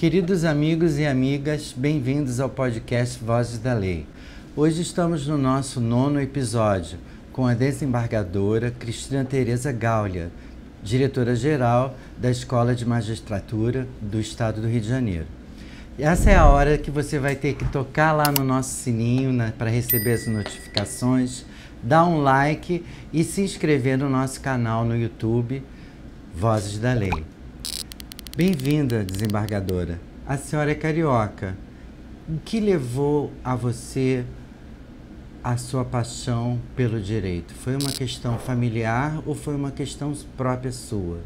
Queridos amigos e amigas, bem-vindos ao podcast Vozes da Lei. Hoje estamos no nosso 9º episódio com a desembargadora Cristina Tereza Gaulia, diretora-geral da Escola de Magistratura do Estado do Rio de Janeiro. Essa é a hora que você vai ter que tocar lá no nosso sininho para receber as notificações, dar um like e se inscrever no nosso canal no YouTube, Vozes da Lei. Bem-vinda, desembargadora. A senhora é carioca. O que levou a você a sua paixão pelo direito? Foi uma questão familiar ou foi uma questão própria sua?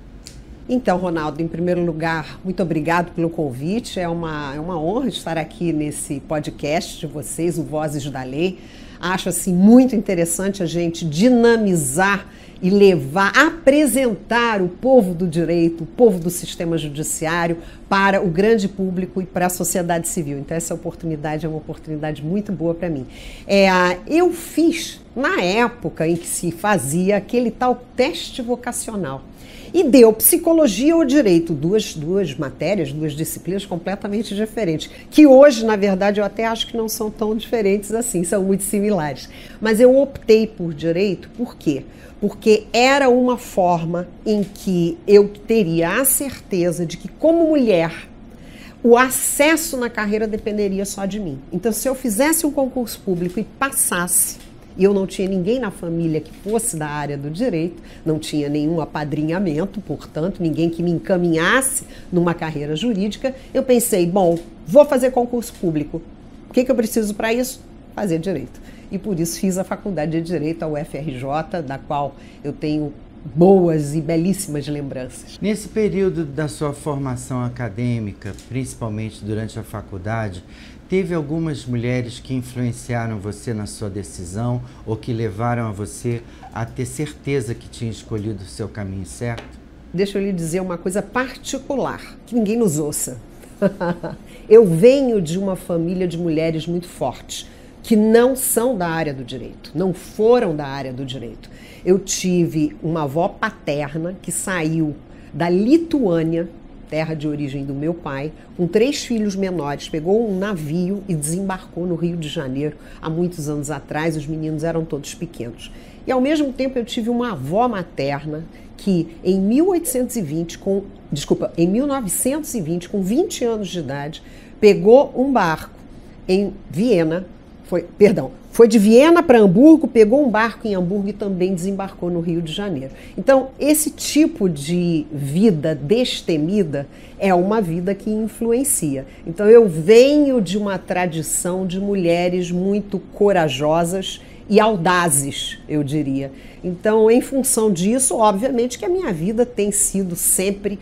Então, Ronaldo, em primeiro lugar, muito obrigado pelo convite. É uma honra estar aqui nesse podcast de vocês, o Vozes da Lei. Acho assim muito interessante a gente dinamizar e apresentar o povo do direito, o povo do sistema judiciário para o grande público e para a sociedade civil. Então essa oportunidade é uma oportunidade muito boa para mim. Eu fiz na época em que se fazia aquele tal teste vocacional. E deu psicologia ou direito, duas matérias, duas disciplinas completamente diferentes, que hoje, na verdade, eu até acho que não são tão diferentes assim, são muito similares. Mas eu optei por direito, por quê? Porque era uma forma em que eu teria a certeza de que, como mulher, o acesso na carreira dependeria só de mim. Então, se eu fizesse um concurso público e passasse, e eu não tinha ninguém na família que fosse da área do direito, não tinha nenhum apadrinhamento, portanto, ninguém que me encaminhasse numa carreira jurídica, eu pensei, bom, vou fazer concurso público. O que eu preciso para isso? Fazer direito. E por isso fiz a Faculdade de Direito, a UFRJ, da qual eu tenho boas e belíssimas lembranças. Nesse período da sua formação acadêmica, principalmente durante a faculdade, teve algumas mulheres que influenciaram você na sua decisão ou que levaram a você a ter certeza que tinha escolhido o seu caminho certo? Deixa eu lhe dizer uma coisa particular, que ninguém nos ouça. Eu venho de uma família de mulheres muito fortes, que não são da área do direito, não foram da área do direito. Eu tive uma avó paterna que saiu da Lituânia, terra de origem do meu pai, com 3 filhos menores, pegou um navio e desembarcou no Rio de Janeiro há muitos anos atrás, os meninos eram todos pequenos. E ao mesmo tempo eu tive uma avó materna que em 1920, com 20 anos de idade, pegou um barco em Viena, foi de Viena para Hamburgo, pegou um barco em Hamburgo e também desembarcou no Rio de Janeiro. Então, esse tipo de vida destemida é uma vida que influencia. Então, eu venho de uma tradição de mulheres muito corajosas e audazes, eu diria. Então, em função disso, obviamente que a minha vida tem sido sempre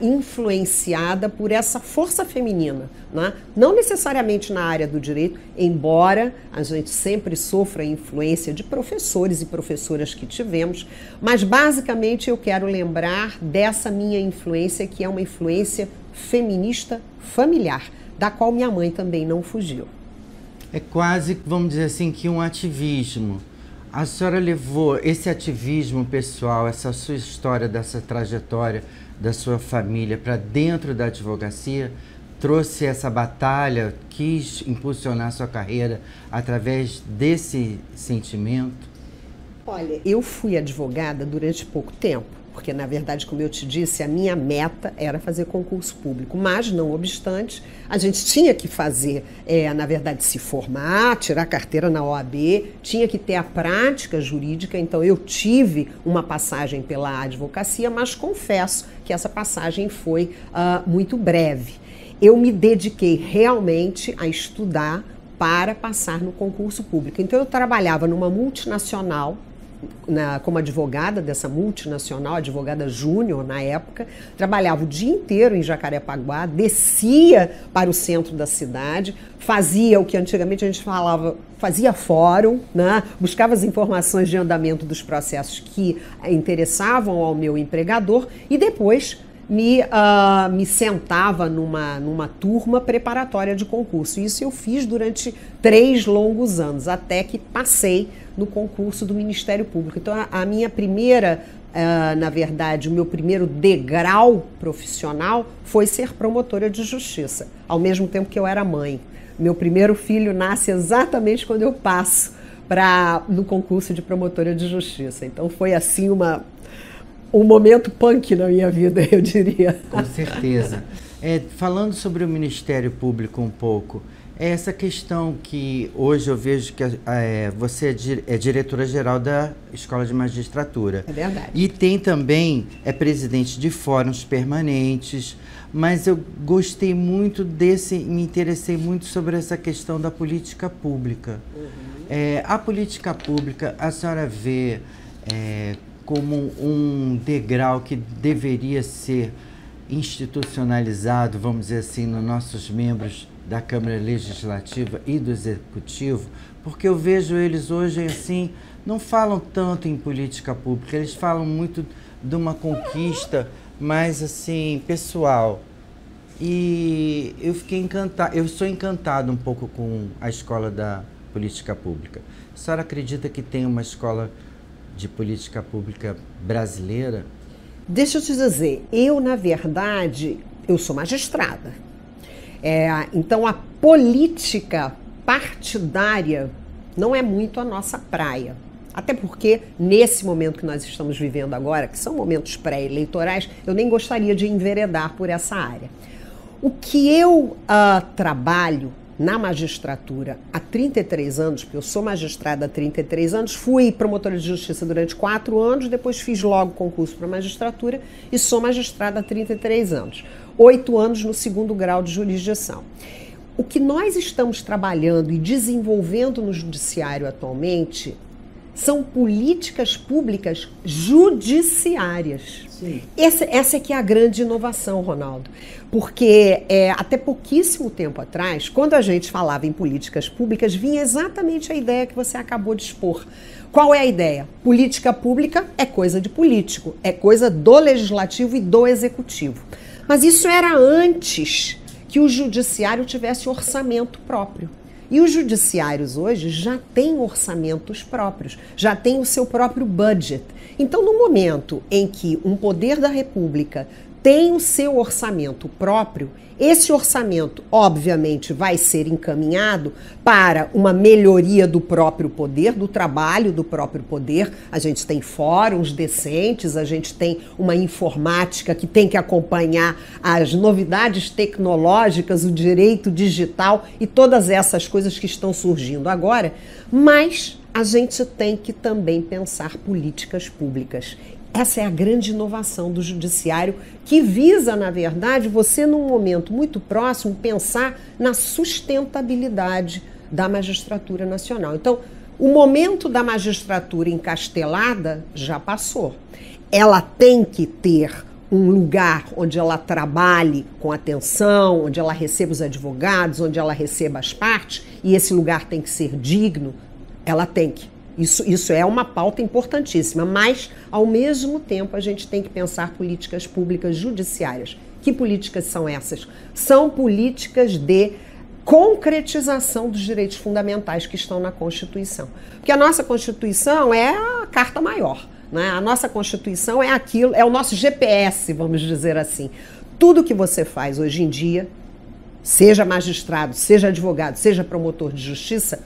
influenciada por essa força feminina, né? Não necessariamente na área do direito, embora a gente sempre sofra a influência de professores e professoras que tivemos, mas basicamente eu quero lembrar dessa minha influência, que é uma influência feminista familiar, da qual minha mãe também não fugiu. É quase, vamos dizer assim, que um ativismo. A senhora levou esse ativismo pessoal, essa sua história, dessa trajetória da sua família para dentro da advocacia, trouxe essa batalha, quis impulsionar sua carreira através desse sentimento? Olha, eu fui advogada durante pouco tempo, porque, na verdade, como eu te disse, a minha meta era fazer concurso público, mas, não obstante, a gente tinha que fazer, na verdade, se formar, tirar carteira na OAB, tinha que ter a prática jurídica, então eu tive uma passagem pela advocacia, mas confesso que essa passagem foi muito breve. Eu me dediquei realmente a estudar para passar no concurso público. Então eu trabalhava numa multinacional, como advogada dessa multinacional, advogada júnior na época, trabalhava o dia inteiro em Jacarepaguá, descia para o centro da cidade, fazia o que antigamente a gente falava, fazia fórum, né? Buscava as informações de andamento dos processos que interessavam ao meu empregador e depois me sentava numa turma preparatória de concurso. Isso eu fiz durante 3 longos anos, até que passei no concurso do Ministério Público. Então, a minha primeira na verdade, o meu primeiro degrau profissional foi ser promotora de justiça, ao mesmo tempo que eu era mãe. Meu primeiro filho nasce exatamente quando eu passo no concurso de promotora de justiça. Então foi assim um momento punk na minha vida, eu diria. Com certeza. Falando sobre o Ministério Público um pouco, essa questão que hoje eu vejo que você é diretora-geral da Escola de Magistratura. É verdade. E tem também, presidente de fóruns permanentes, mas eu gostei muito me interessei muito sobre essa questão da política pública. A política pública, a senhora vê como um degrau que deveria ser institucionalizado, vamos dizer assim, nos nossos membros da Câmara Legislativa e do Executivo, porque eu vejo eles hoje assim, não falam tanto em política pública, eles falam muito de uma conquista mais assim, pessoal. E eu fiquei encantado, eu sou encantado um pouco com a escola da política pública. A senhora acredita que tem uma escola de política pública brasileira? Deixa eu te dizer, eu, na verdade, eu sou magistrada. Então, a política partidária não é muito a nossa praia. Até porque, nesse momento que nós estamos vivendo agora, que são momentos pré-eleitorais, eu nem gostaria de enveredar por essa área. O que eu trabalho na magistratura há 33 anos, porque eu sou magistrada há 33 anos, fui promotora de justiça durante 4 anos, depois fiz logo concurso para magistratura e sou magistrada há 33 anos. 8 anos no 2º grau de jurisdição. O que nós estamos trabalhando e desenvolvendo no judiciário atualmente são políticas públicas judiciárias. Sim. Essa é que é a grande inovação, Ronaldo. Porque até pouquíssimo tempo atrás, quando a gente falava em políticas públicas, vinha exatamente a ideia que você acabou de expor. Qual é a ideia? Política pública é coisa de político, é coisa do legislativo e do executivo. Mas isso era antes que o judiciário tivesse orçamento próprio. E os judiciários hoje já têm orçamentos próprios, já têm o seu próprio budget. Então, no momento em que um poder da República tem o seu orçamento próprio, esse orçamento, obviamente, vai ser encaminhado para uma melhoria do próprio poder, do trabalho do próprio poder. A gente tem fóruns decentes, a gente tem uma informática que tem que acompanhar as novidades tecnológicas, o direito digital e todas essas coisas que estão surgindo agora, mas a gente tem que também pensar políticas públicas. Essa é a grande inovação do judiciário, que visa, na verdade, você, num momento muito próximo, pensar na sustentabilidade da magistratura nacional. Então, o momento da magistratura encastelada já passou. Ela tem que ter um lugar onde ela trabalhe com atenção, onde ela receba os advogados, onde ela receba as partes, e esse lugar tem que ser digno, ela tem que. Isso é uma pauta importantíssima, mas, ao mesmo tempo, a gente tem que pensar políticas públicas judiciárias. Que políticas são essas? São políticas de concretização dos direitos fundamentais que estão na Constituição. Porque a nossa Constituição é a carta maior, né? A nossa Constituição é aquilo, é o nosso GPS, vamos dizer assim. Tudo que você faz hoje em dia, seja magistrado, seja advogado, seja promotor de justiça,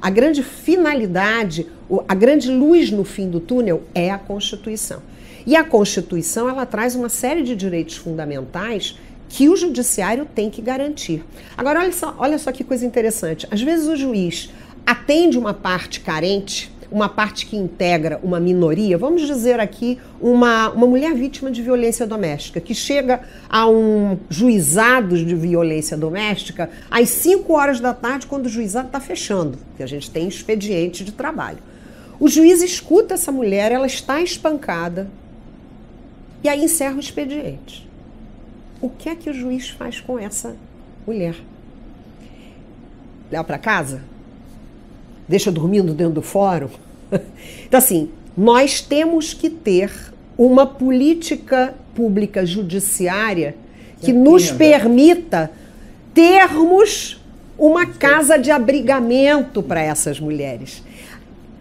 a grande finalidade, a grande luz no fim do túnel é a Constituição. E a Constituição, ela traz uma série de direitos fundamentais que o judiciário tem que garantir. Agora, olha só que coisa interessante. Às vezes o juiz atende uma parte carente, uma parte que integra uma minoria, vamos dizer aqui, uma mulher vítima de violência doméstica, que chega a um juizado de violência doméstica às 5 horas da tarde, quando o juizado está fechando, porque a gente tem expediente de trabalho. O juiz escuta essa mulher, ela está espancada, e aí encerra o expediente. O que é que o juiz faz com essa mulher? Leva para casa? Deixa dormindo dentro do fórum? Então, assim, nós temos que ter uma política pública judiciária que nos permita termos uma casa de abrigamento para essas mulheres.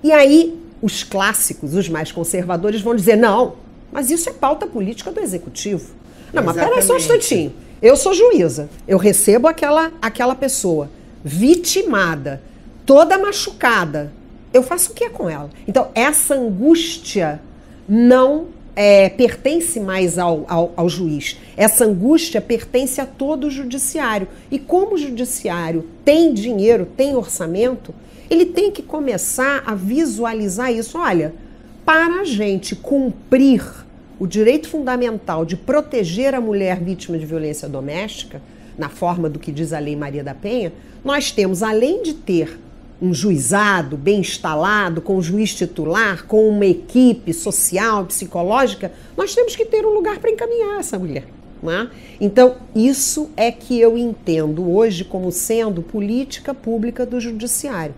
E aí, os clássicos, os mais conservadores, vão dizer, não, mas isso é pauta política do executivo. Não, mas peraí só um instantinho. Eu sou juíza, eu recebo aquela pessoa vitimada, toda machucada. Eu faço o que com ela? Então, essa angústia não pertence mais ao juiz. Essa angústia pertence a todo o judiciário. E como o judiciário tem dinheiro, tem orçamento, ele tem que começar a visualizar isso. Olha, para a gente cumprir o direito fundamental de proteger a mulher vítima de violência doméstica, na forma do que diz a Lei Maria da Penha, nós temos, além de ter um juizado bem instalado, com um juiz titular, com uma equipe social, psicológica, nós temos que ter um lugar para encaminhar essa mulher. Né? Então, isso é que eu entendo hoje como sendo política pública do judiciário.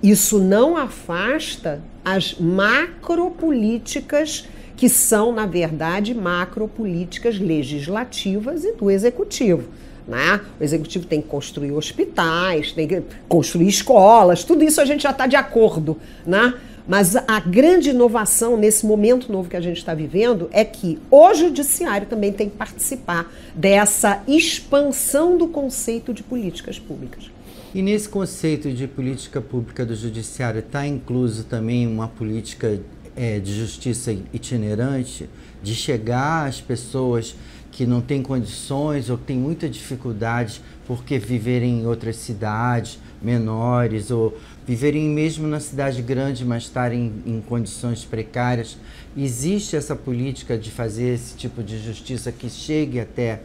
Isso não afasta as macropolíticas que são, na verdade, macropolíticas legislativas e do executivo. Né? O executivo tem que construir hospitais, tem que construir escolas, tudo isso a gente já está de acordo. Né? Mas a grande inovação nesse momento novo que a gente está vivendo é que o judiciário também tem que participar dessa expansão do conceito de políticas públicas. E nesse conceito de política pública do judiciário está incluso também uma política de justiça itinerante, de chegar às pessoas que não têm condições ou têm muita dificuldade porque viverem em outras cidades menores ou viverem mesmo na cidade grande, mas estarem em condições precárias. Existe essa política de fazer esse tipo de justiça que chegue até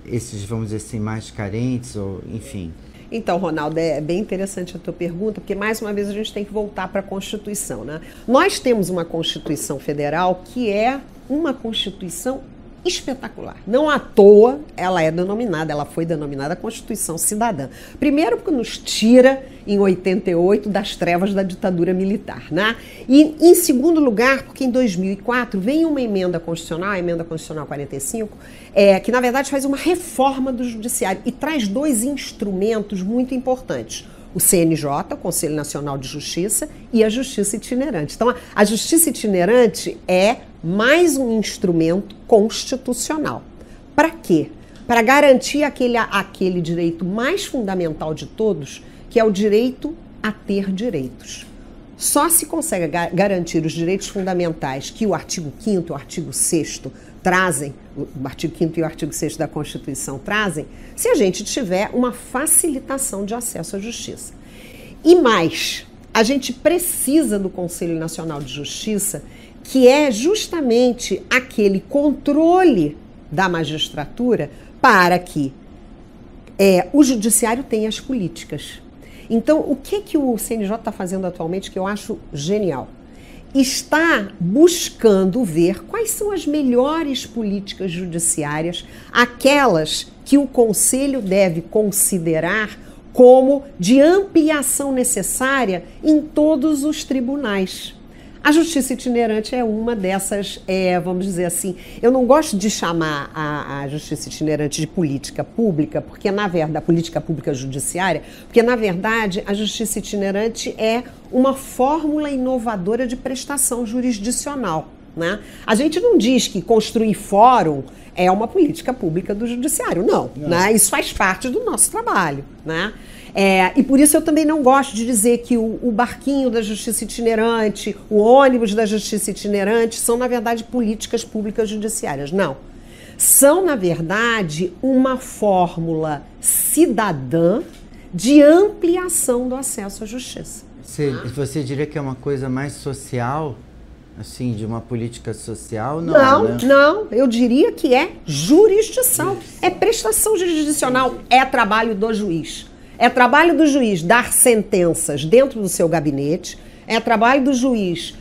esses, vamos dizer assim, mais carentes, ou enfim? Então, Ronaldo, é bem interessante a tua pergunta, porque mais uma vez a gente tem que voltar para a Constituição, né? Nós temos uma Constituição Federal que é uma Constituição espetacular. Não à toa ela foi denominada Constituição Cidadã. Primeiro porque nos tira, em 88, das trevas da ditadura militar, né? E, em segundo lugar, porque em 2004 vem uma emenda constitucional, a Emenda Constitucional 45, que na verdade faz uma reforma do judiciário e traz dois instrumentos muito importantes. O CNJ, o Conselho Nacional de Justiça, e a Justiça Itinerante. Então, a Justiça Itinerante é mais um instrumento constitucional. Para quê? Para garantir aquele direito mais fundamental de todos, que é o direito a ter direitos. Só se consegue garantir os direitos fundamentais que o artigo 5º e o artigo 6º trazem, o artigo 5º e o artigo 6º da Constituição trazem, se a gente tiver uma facilitação de acesso à justiça. E mais, a gente precisa do Conselho Nacional de Justiça, que é justamente aquele controle da magistratura para que o judiciário tenha as políticas. Então, o que o CNJ está fazendo atualmente, que eu acho genial? Está buscando ver quais são as melhores políticas judiciárias, aquelas que o Conselho deve considerar como de ampliação necessária em todos os tribunais. A justiça itinerante é uma dessas, vamos dizer assim, eu não gosto de chamar a justiça itinerante de política pública, porque na verdade, política pública judiciária, porque na verdade a justiça itinerante é uma fórmula inovadora de prestação jurisdicional, né? A gente não diz que construir fórum é uma política pública do judiciário, não. Né? Isso faz parte do nosso trabalho, né? E por isso eu também não gosto de dizer que o barquinho da justiça itinerante, o ônibus da justiça itinerante são, na verdade, políticas públicas judiciárias. Não. São, na verdade, uma fórmula cidadã de ampliação do acesso à justiça. Você diria que é uma coisa mais social? Assim, de uma política social? Não, eu diria que é jurisdição. É prestação jurisdicional, é trabalho do juiz. É trabalho do juiz dar sentenças dentro do seu gabinete, é trabalho do juiz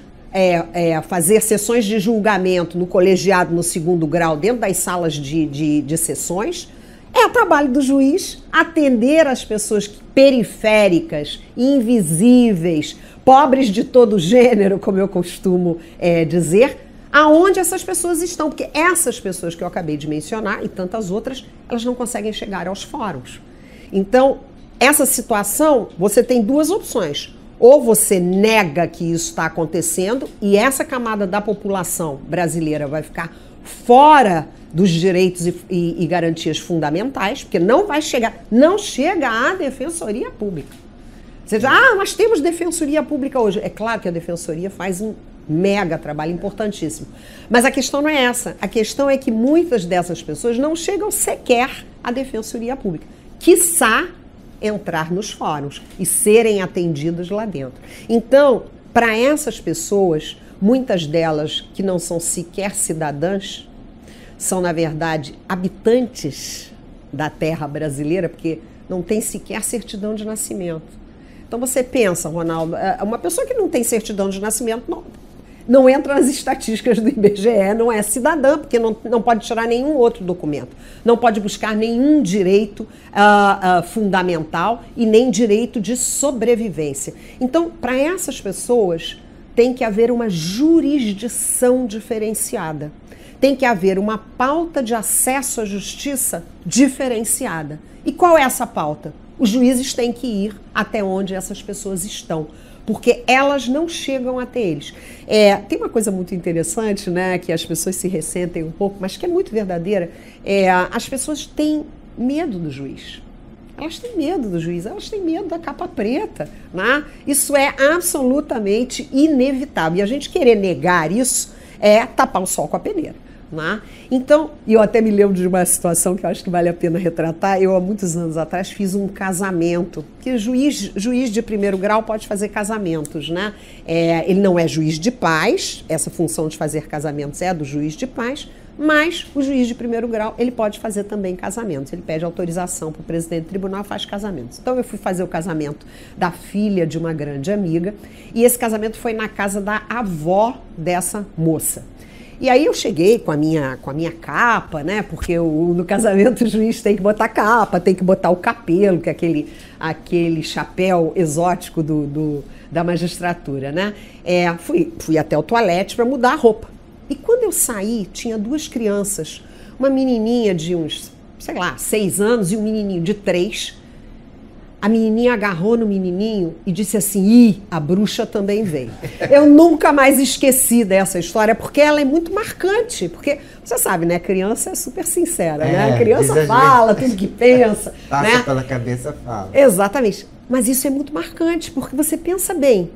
fazer sessões de julgamento no colegiado no 2º grau dentro das salas de sessões, é trabalho do juiz atender as pessoas periféricas, invisíveis, pobres de todo gênero, como eu costumo dizer, aonde essas pessoas estão, porque essas pessoas que eu acabei de mencionar e tantas outras, elas não conseguem chegar aos fóruns. Então, essa situação, você tem duas opções. Ou você nega que isso está acontecendo e essa camada da população brasileira vai ficar fora dos direitos e garantias fundamentais, porque não chega à Defensoria Pública. Você diz, nós temos Defensoria Pública hoje. É claro que a Defensoria faz um mega trabalho importantíssimo. Mas a questão não é essa. A questão é que muitas dessas pessoas não chegam sequer à Defensoria Pública. Quiçá entrar nos fóruns e serem atendidas lá dentro. Então, para essas pessoas, muitas delas que não são sequer cidadãs, são, na verdade, habitantes da terra brasileira, porque não tem sequer certidão de nascimento. Então você pensa, Ronaldo, uma pessoa que não tem certidão de nascimento não entra nas estatísticas do IBGE, não é cidadã, porque não pode tirar nenhum outro documento, não pode buscar nenhum direito fundamental e nem direito de sobrevivência. Então, para essas pessoas, tem que haver uma jurisdição diferenciada, tem que haver uma pauta de acesso à justiça diferenciada. E qual é essa pauta? Os juízes têm que ir até onde essas pessoas estão, porque elas não chegam até eles. Tem uma coisa muito interessante, né, que as pessoas se ressentem um pouco, mas que é muito verdadeira. As pessoas têm medo do juiz. Elas têm medo do juiz, elas têm medo da capa preta, né? Isso é absolutamente inevitável. E a gente querer negar isso é tapar o sol com a peneira. Né? Então, eu até me lembro de uma situação que eu acho que vale a pena retratar. Eu, há muitos anos atrás, fiz um casamento, que juiz de primeiro grau pode fazer casamentos, né? Ele não é juiz de paz, essa função de fazer casamentos é do juiz de paz, mas o juiz de primeiro grau, ele pode fazer também casamentos. Ele pede autorização para o presidente do tribunal e faz casamentos. Então, eu fui fazer o casamento da filha de uma grande amiga, e esse casamento foi na casa da avó dessa moça. E aí eu cheguei com a minha capa, né? Porque no casamento o juiz tem que botar capa, tem que botar o capelo, que é aquele chapéu exótico da magistratura, né? Fui até o toalete para mudar a roupa. E quando eu saí, tinha duas crianças, uma menininha de uns, 6 anos e um menininho de 3. A menininha agarrou no menininho e disse assim, a bruxa também veio. Eu nunca mais esqueci dessa história, porque ela é muito marcante. Porque, você sabe, né? A criança é super sincera, né? A criança fala tudo que pensa. Passa, né? pela cabeça, fala. Exatamente. Mas isso é muito marcante, porque você pensa bem,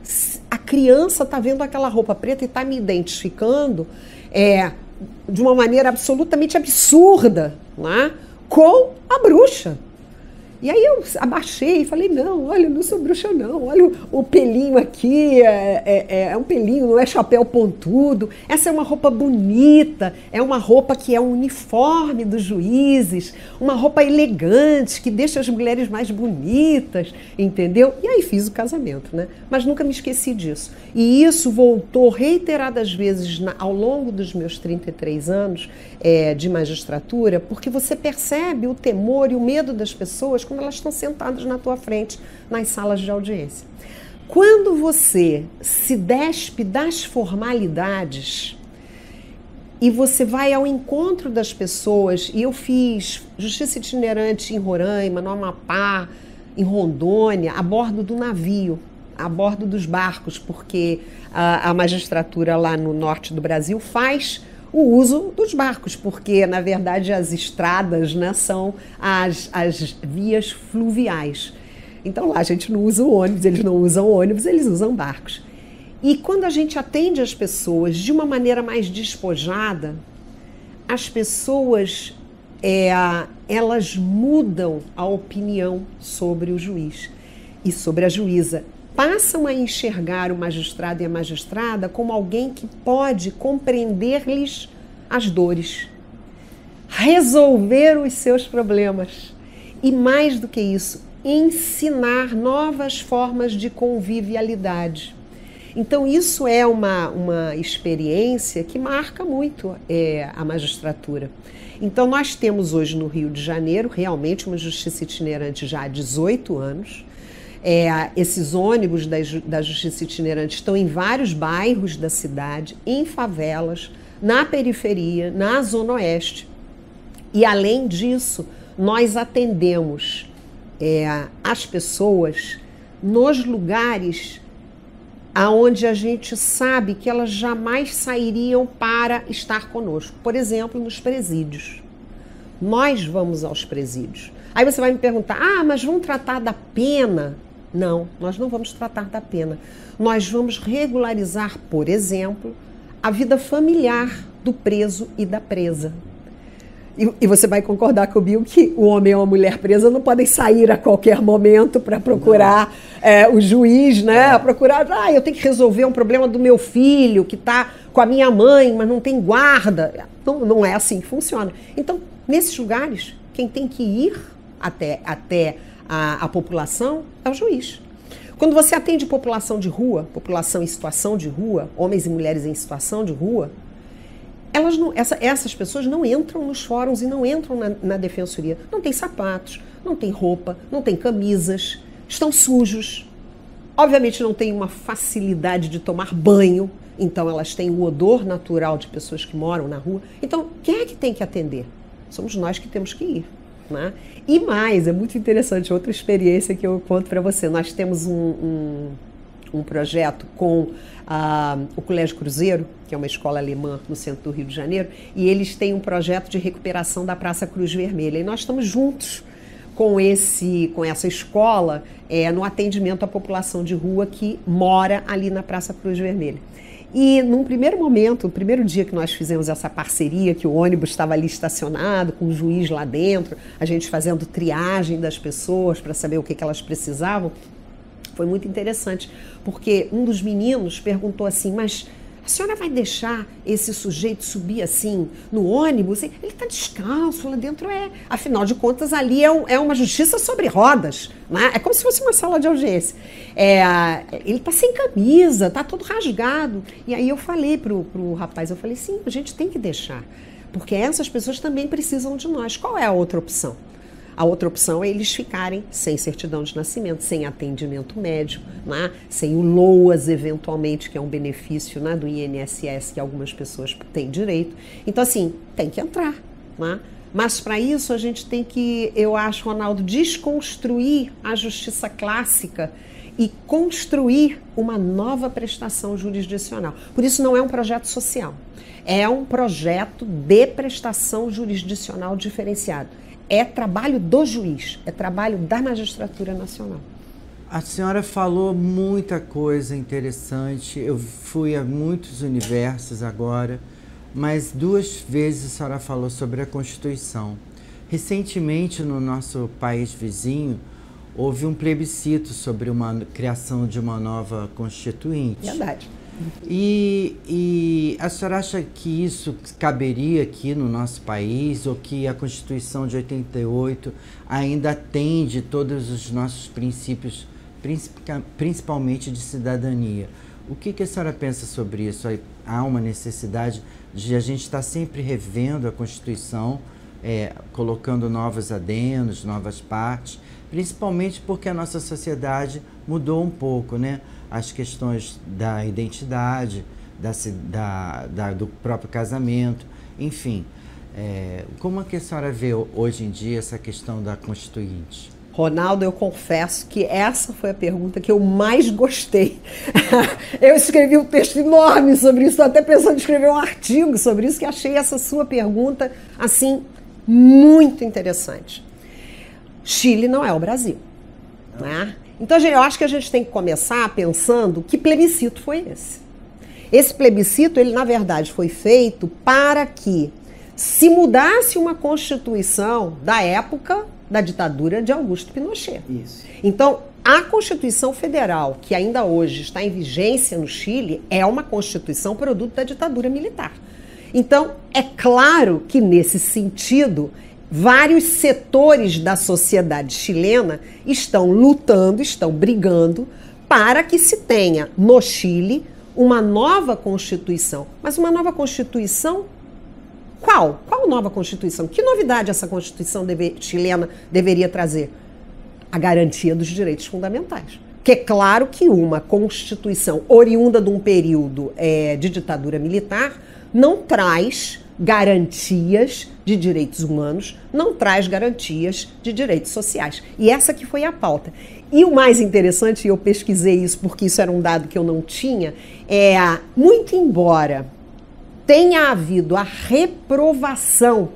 a criança está vendo aquela roupa preta e está me identificando de uma maneira absolutamente absurda, né? Com a bruxa. E aí eu abaixei e falei, não, olha, eu não sou bruxa não, olha o pelinho aqui, é um pelinho, não é chapéu pontudo, essa é uma roupa bonita, é uma roupa que é um uniforme dos juízes, uma roupa elegante, que deixa as mulheres mais bonitas, entendeu? E aí fiz o casamento, né? Mas nunca me esqueci disso. E isso voltou reiteradas vezes ao longo dos meus 33 anos de magistratura, porque você percebe o temor e o medo das pessoas quando elas estão sentadas na tua frente nas salas de audiência. Quando você se despe das formalidades e você vai ao encontro das pessoas, e eu fiz justiça itinerante em Roraima, no Amapá, em Rondônia, a bordo do navio, a bordo dos barcos, porque a magistratura lá no norte do Brasil faz o uso dos barcos, porque, na verdade, as estradas, né, são as vias fluviais. Então, lá a gente não usa o ônibus, eles não usam ônibus, eles usam barcos. E quando a gente atende as pessoas de uma maneira mais despojada, as pessoas, elas mudam a opinião sobre o juiz e sobre a juíza. Passam a enxergar o magistrado e a magistrada como alguém que pode compreender-lhes as dores, resolver os seus problemas e, mais do que isso, ensinar novas formas de convivialidade. Então, isso é uma experiência que marca muito a magistratura. Então, nós temos hoje no Rio de Janeiro realmente uma justiça itinerante já há 18 anos. Esses ônibus da justiça itinerante estão em vários bairros da cidade, em favelas, na periferia, na Zona Oeste. E, além disso, nós atendemos as pessoas nos lugares aonde a gente sabe que elas jamais sairiam para estar conosco. Por exemplo, nos presídios. Nós vamos aos presídios. Aí você vai me perguntar, mas vão tratar da pena? Não, nós não vamos tratar da pena. Nós vamos regularizar, por exemplo, a vida familiar do preso e da presa. E você vai concordar comigo que o homem e a mulher presa não podem sair a qualquer momento para procurar o juiz, né? Procurar, eu tenho que resolver um problema do meu filho que está com a minha mãe, mas não tem guarda. Não é assim que funciona. Então, nesses lugares, quem tem que ir até a população é o juiz. Quando você atende população de rua, população em situação de rua, homens e mulheres em situação de rua, essas pessoas não entram nos fóruns e não entram na defensoria. Não tem sapatos, não tem roupa, não tem camisas, estão sujos. Obviamente não tem uma facilidade de tomar banho, então elas têm o odor natural de pessoas que moram na rua. Então, quem é que tem que atender? Somos nós que temos que ir. Né? E mais, é muito interessante, outra experiência que eu conto para você. Nós temos um projeto com o Colégio Cruzeiro, que é uma escola alemã no centro do Rio de Janeiro, e eles têm um projeto de recuperação da Praça Cruz Vermelha. E nós estamos juntos com essa escola no atendimento à população de rua que mora ali na Praça Cruz Vermelha. E num primeiro momento, o primeiro dia que nós fizemos essa parceria, que o ônibus estava ali estacionado, com o juiz lá dentro, a gente fazendo triagem das pessoas para saber o que elas precisavam, foi muito interessante, porque um dos meninos perguntou assim, mas a senhora vai deixar esse sujeito subir assim no ônibus? Ele está descalço lá dentro, afinal de contas ali é uma justiça sobre rodas, né? É como se fosse uma sala de audiência. Ele está sem camisa, está todo rasgado. E aí eu falei pro rapaz, sim, a gente tem que deixar, porque essas pessoas também precisam de nós. Qual é a outra opção? A outra opção é eles ficarem sem certidão de nascimento, sem atendimento médico, né? Sem o LOAS, eventualmente, que é um benefício, né, do INSS que algumas pessoas têm direito. Então, assim, tem que entrar. Né? Mas, para isso, a gente tem que, eu acho, Ronaldo, desconstruir a justiça clássica e construir uma nova prestação jurisdicional. Por isso, não é um projeto social. É um projeto de prestação jurisdicional diferenciado. É trabalho do juiz, é trabalho da magistratura nacional. A senhora falou muita coisa interessante, eu fui a muitos universos agora, mas 2 vezes a senhora falou sobre a Constituição. Recentemente, no nosso país vizinho, houve um plebiscito sobre a criação de uma nova Constituinte. Verdade. E a senhora acha que isso caberia aqui no nosso país, ou que a Constituição de 88 ainda atende todos os nossos princípios, principalmente de cidadania? O que a senhora pensa sobre isso? Há uma necessidade de a gente estar sempre revendo a Constituição, colocando novos adendos, novas partes, principalmente porque a nossa sociedade mudou um pouco, né? As questões da identidade, do próprio casamento, enfim. Como é que a senhora vê hoje em dia essa questão da Constituinte? Ronaldo, eu confesso que essa foi a pergunta que eu mais gostei. Eu escrevi um texto enorme sobre isso, estou até pensando em escrever um artigo sobre isso, que achei essa sua pergunta, assim, muito interessante. Chile não é o Brasil, né? Então, eu acho que a gente tem que começar pensando que plebiscito foi esse. Esse plebiscito, ele na verdade foi feito para que se mudasse uma Constituição da época da ditadura de Augusto Pinochet. Isso. Então, a Constituição Federal, que ainda hoje está em vigência no Chile, é uma Constituição produto da ditadura militar. Então, é claro que nesse sentido, vários setores da sociedade chilena estão lutando, estão brigando para que se tenha no Chile uma nova Constituição. Mas uma nova Constituição, qual? Qual nova Constituição? Que novidade essa Constituição chilena deveria trazer? A garantia dos direitos fundamentais. Porque é claro que uma Constituição oriunda de um período de ditadura militar não traz garantias de direitos humanos, não traz garantias de direitos sociais. E essa que foi a pauta. E o mais interessante, e eu pesquisei isso porque isso era um dado que eu não tinha, muito embora tenha havido a reprovação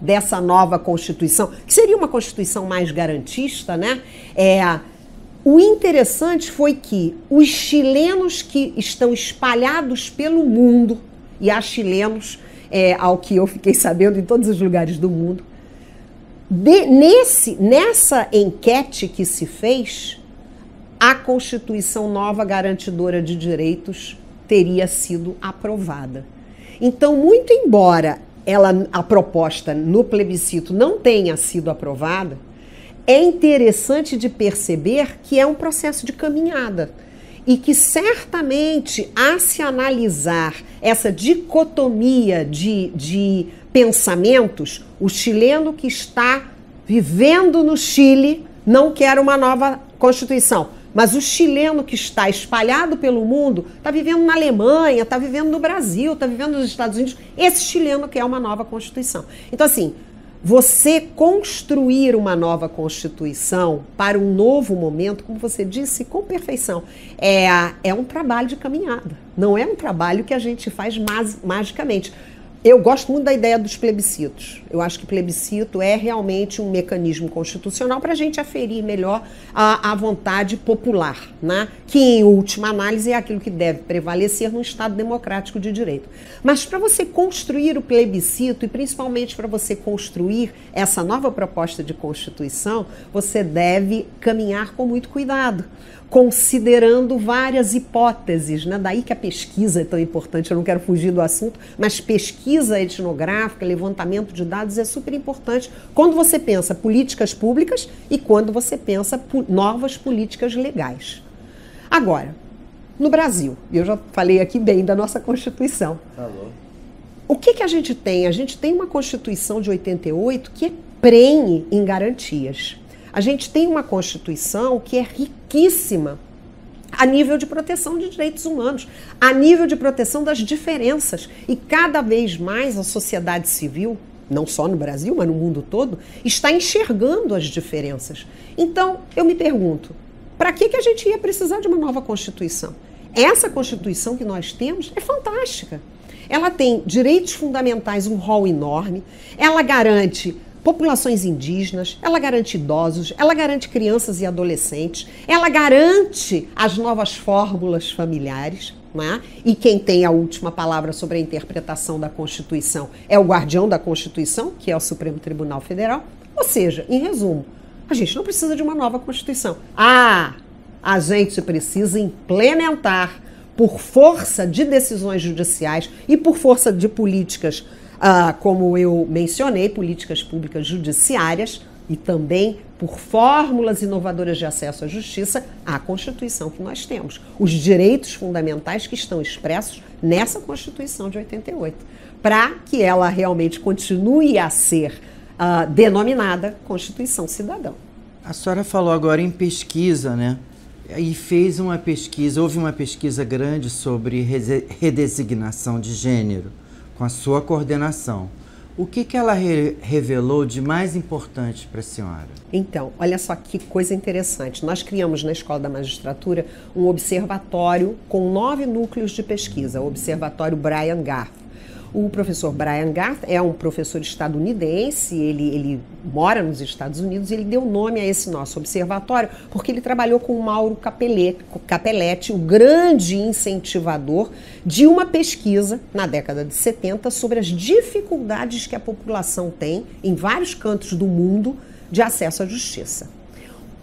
dessa nova Constituição, que seria uma Constituição mais garantista, né? O interessante foi que os chilenos que estão espalhados pelo mundo, e há chilenos, ao que eu fiquei sabendo, em todos os lugares do mundo, nessa enquete que se fez, a Constituição nova garantidora de direitos teria sido aprovada. Então, muito embora a proposta no plebiscito não tenha sido aprovada, é interessante de perceber que é um processo de caminhada e que certamente, a se analisar essa dicotomia de pensamentos, o chileno que está vivendo no Chile não quer uma nova Constituição. Mas o chileno que está espalhado pelo mundo, está vivendo na Alemanha, está vivendo no Brasil, está vivendo nos Estados Unidos, esse chileno quer uma nova Constituição. Então, assim, você construir uma nova Constituição para um novo momento, como você disse, com perfeição, é um trabalho de caminhada. Não é um trabalho que a gente faz magicamente. Eu gosto muito da ideia dos plebiscitos. Eu acho que plebiscito é realmente um mecanismo constitucional para a gente aferir melhor a vontade popular, né? Que, em última análise, é aquilo que deve prevalecer num Estado democrático de direito. Mas para você construir o plebiscito, e principalmente para você construir essa nova proposta de Constituição, você deve caminhar com muito cuidado, considerando várias hipóteses, né? Daí que a pesquisa é tão importante, eu não quero fugir do assunto, mas pesquisa etnográfica, levantamento de dados é super importante quando você pensa políticas públicas e quando você pensa novas políticas legais. Agora, no Brasil, eu já falei aqui bem da nossa Constituição. Falou. O que a gente tem? A gente tem uma Constituição de 88 que é prenhe em garantias. A gente tem uma Constituição que é riquíssima a nível de proteção de direitos humanos, a nível de proteção das diferenças. E cada vez mais a sociedade civil, não só no Brasil, mas no mundo todo, está enxergando as diferenças. Então, eu me pergunto, para que a gente ia precisar de uma nova Constituição? Essa Constituição que nós temos é fantástica. Ela tem direitos fundamentais, um rol enorme, ela garante populações indígenas, ela garante idosos, ela garante crianças e adolescentes, ela garante as novas fórmulas familiares, né? E quem tem a última palavra sobre a interpretação da Constituição é o guardião da Constituição, que é o Supremo Tribunal Federal. Ou seja, em resumo, a gente não precisa de uma nova Constituição. A gente precisa implementar, por força de decisões judiciais e por força de políticas, como eu mencionei, políticas públicas judiciárias e também por fórmulas inovadoras de acesso à justiça, a Constituição que nós temos. Os direitos fundamentais que estão expressos nessa Constituição de 88, para que ela realmente continue a ser denominada Constituição Cidadã. A senhora falou agora em pesquisa, né? E fez uma pesquisa, houve uma pesquisa grande sobre redesignação de gênero, com a sua coordenação. O que ela revelou de mais importante para a senhora? Então, olha só que coisa interessante. Nós criamos na Escola da Magistratura um observatório com 9 núcleos de pesquisa, o Observatório Brian Garth. O professor Brian Garth é um professor estadunidense, ele mora nos Estados Unidos e ele deu nome a esse nosso observatório porque ele trabalhou com o Mauro Capelletti, o grande incentivador de uma pesquisa na década de 70 sobre as dificuldades que a população tem em vários cantos do mundo de acesso à justiça.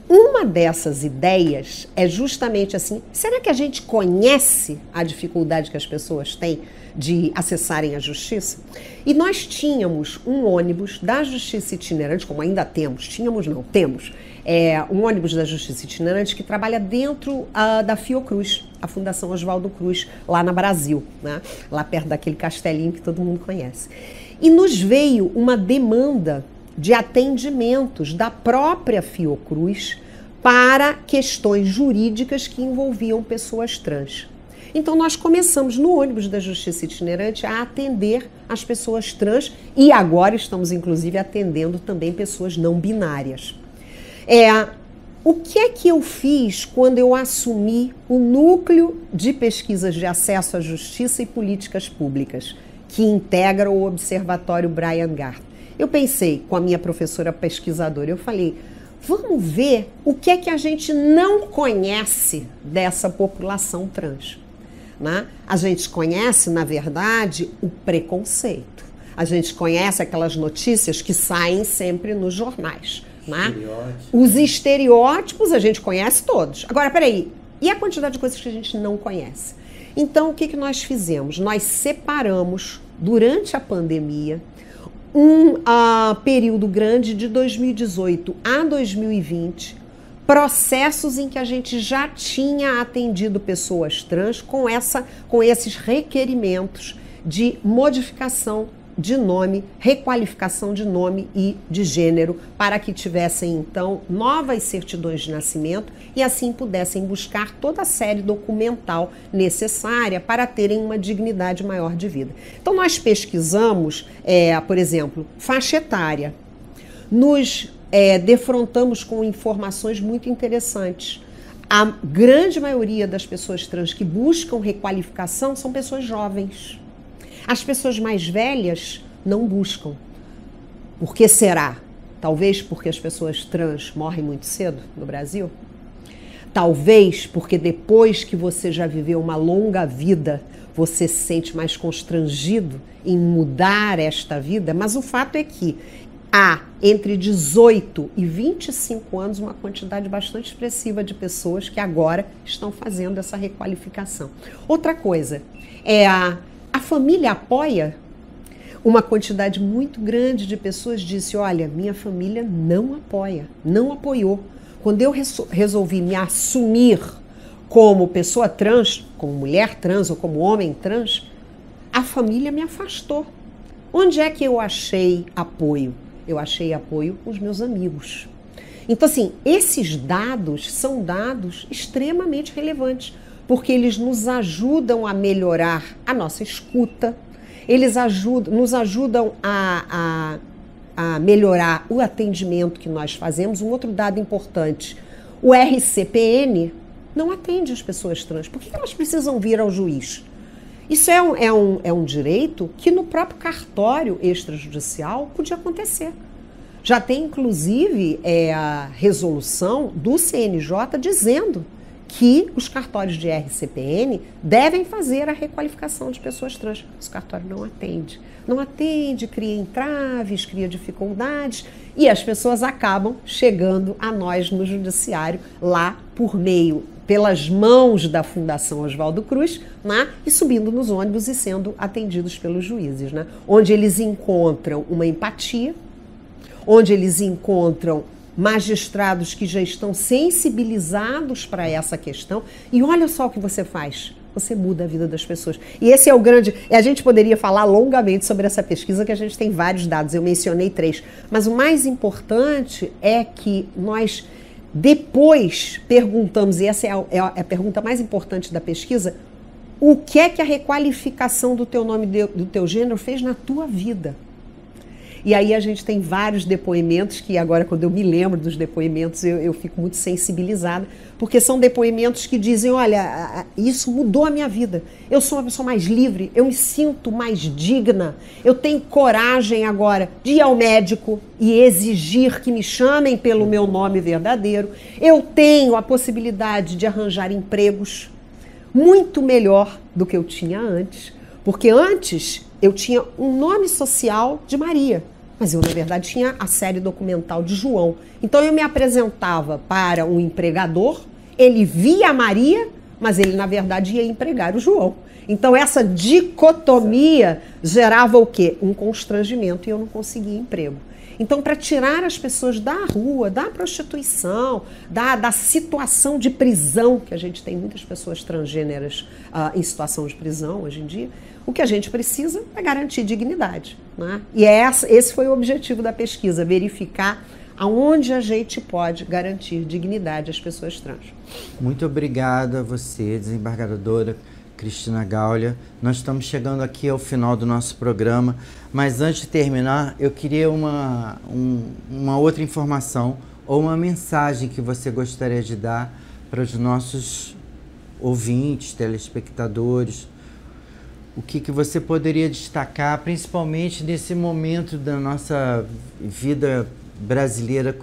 Uma dessas ideias é justamente assim, será que a gente conhece a dificuldade que as pessoas têm de acessarem a justiça? E nós tínhamos um ônibus da Justiça Itinerante, como ainda temos, temos um ônibus da Justiça Itinerante que trabalha dentro da Fiocruz, a Fundação Oswaldo Cruz, lá no Brasil, né? Lá perto daquele castelinho que todo mundo conhece. E nos veio uma demanda de atendimentos da própria Fiocruz para questões jurídicas que envolviam pessoas trans. Então nós começamos no ônibus da Justiça Itinerante a atender as pessoas trans e agora estamos inclusive atendendo também pessoas não binárias. o que é que eu fiz quando eu assumi o núcleo de pesquisas de acesso à justiça e políticas públicas, que integra o Observatório Brian Gardner? Eu pensei com a minha professora pesquisadora, eu falei, vamos ver o que é que a gente não conhece dessa população trans. Né? A gente conhece, na verdade, o preconceito. A gente conhece aquelas notícias que saem sempre nos jornais. Né? Os estereótipos a gente conhece todos. Agora, peraí, e a quantidade de coisas que a gente não conhece? Então, o que nós fizemos? Nós separamos, durante a pandemia, um período grande de 2018 a 2020, processos em que a gente já tinha atendido pessoas trans com esses requerimentos de modificação de nome, requalificação de nome e de gênero, para que tivessem, então, novas certidões de nascimento e assim pudessem buscar toda a série documental necessária para terem uma dignidade maior de vida. Então, nós pesquisamos, por exemplo, faixa etária. Nos defrontamos com informações muito interessantes. A grande maioria das pessoas trans que buscam requalificação são pessoas jovens. As pessoas mais velhas não buscam. Por que será? Talvez porque as pessoas trans morrem muito cedo no Brasil? Talvez porque depois que você já viveu uma longa vida, você se sente mais constrangido em mudar esta vida? Mas o fato é que há entre 18 e 25 anos uma quantidade bastante expressiva de pessoas que agora estão fazendo essa requalificação. Outra coisa é a família apoia. Uma quantidade muito grande de pessoas disse, olha, minha família não apoia, não apoiou. Quando eu resolvi me assumir como pessoa trans, como mulher trans ou como homem trans, a família me afastou. Onde é que eu achei apoio? Eu achei apoio com os meus amigos. Então, assim, esses dados são dados extremamente relevantes, porque eles nos ajudam a melhorar a nossa escuta, eles nos ajudam a melhorar o atendimento que nós fazemos. Um outro dado importante, o RCPN não atende as pessoas trans. Por que elas precisam vir ao juiz? Isso é um direito que no próprio cartório extrajudicial podia acontecer. Já tem, inclusive, a resolução do CNJ dizendo que os cartórios de RCPN devem fazer a requalificação de pessoas trans. O cartório não atende. Não atende, cria entraves, cria dificuldades e as pessoas acabam chegando a nós no judiciário lá pelas mãos da Fundação Oswaldo Cruz, né, e subindo nos ônibus e sendo atendidos pelos juízes, né, onde eles encontram uma empatia, onde eles encontram magistrados que já estão sensibilizados para essa questão. E olha só o que você faz. Você muda a vida das pessoas. E esse é o grande... A gente poderia falar longamente sobre essa pesquisa, que a gente tem vários dados. Eu mencionei 3. Mas o mais importante é que nós depois perguntamos, e essa é a pergunta mais importante da pesquisa, o que é que a requalificação do teu nome, do teu gênero fez na tua vida? E aí a gente tem vários depoimentos que agora, quando eu me lembro dos depoimentos, eu fico muito sensibilizada, porque são depoimentos que dizem, olha, isso mudou a minha vida. Eu sou uma pessoa mais livre, eu me sinto mais digna, eu tenho coragem agora de ir ao médico e exigir que me chamem pelo meu nome verdadeiro. Eu tenho a possibilidade de arranjar empregos muito melhor do que eu tinha antes, porque antes eu tinha um nome social de Maria, mas eu, na verdade, tinha a série documental de João. Então, eu me apresentava para um empregador, ele via a Maria, mas ele, na verdade, ia empregar o João. Então, essa dicotomia gerava o quê? Um constrangimento e eu não conseguia emprego. Então, para tirar as pessoas da rua, da prostituição, da situação de prisão, que a gente tem muitas pessoas transgêneras em situação de prisão hoje em dia, o que a gente precisa é garantir dignidade, né? E esse foi o objetivo da pesquisa, verificar aonde a gente pode garantir dignidade às pessoas trans. Muito obrigada a você, desembargadora Cristina Gaulia. Nós estamos chegando aqui ao final do nosso programa, mas antes de terminar, eu queria uma outra informação. ou uma mensagem que você gostaria de dar para os nossos ouvintes, telespectadores. O que você poderia destacar, principalmente nesse momento da nossa vida brasileira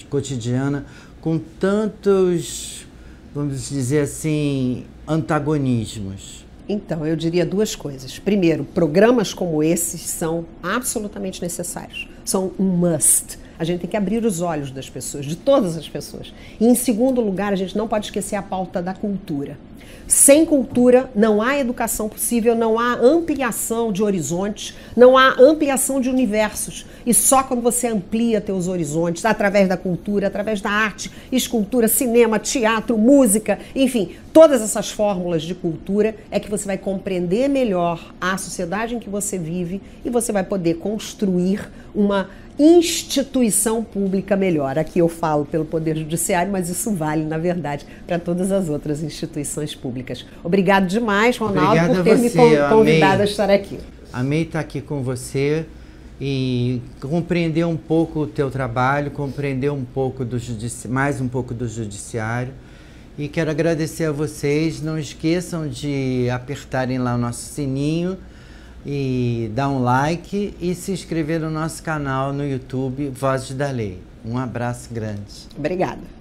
cotidiana, com tantos, vamos dizer assim, antagonismos? Então, eu diria duas coisas. Primeiro, programas como esses são absolutamente necessários. São um must. A gente tem que abrir os olhos das pessoas, de todas as pessoas. E, em segundo lugar, a gente não pode esquecer a pauta da cultura. Sem cultura, não há educação possível, não há ampliação de horizontes, não há ampliação de universos. E só quando você amplia teus horizontes, através da cultura, através da arte, escultura, cinema, teatro, música, enfim, todas essas fórmulas de cultura, é que você vai compreender melhor a sociedade em que você vive e você vai poder construir uma instituição pública melhor. Aqui eu falo pelo Poder Judiciário, mas isso vale, na verdade, para todas as outras instituições públicas. Obrigado demais, Ronaldo, Obrigado por ter me convidado a estar aqui. Amei estar aqui com você e compreender um pouco o teu trabalho, compreender um pouco mais um pouco do Judiciário. E quero agradecer a vocês. Não esqueçam de apertarem lá o nosso sininho e dar um like e se inscrever no nosso canal no YouTube Vozes da Lei. Um abraço grande. Obrigada.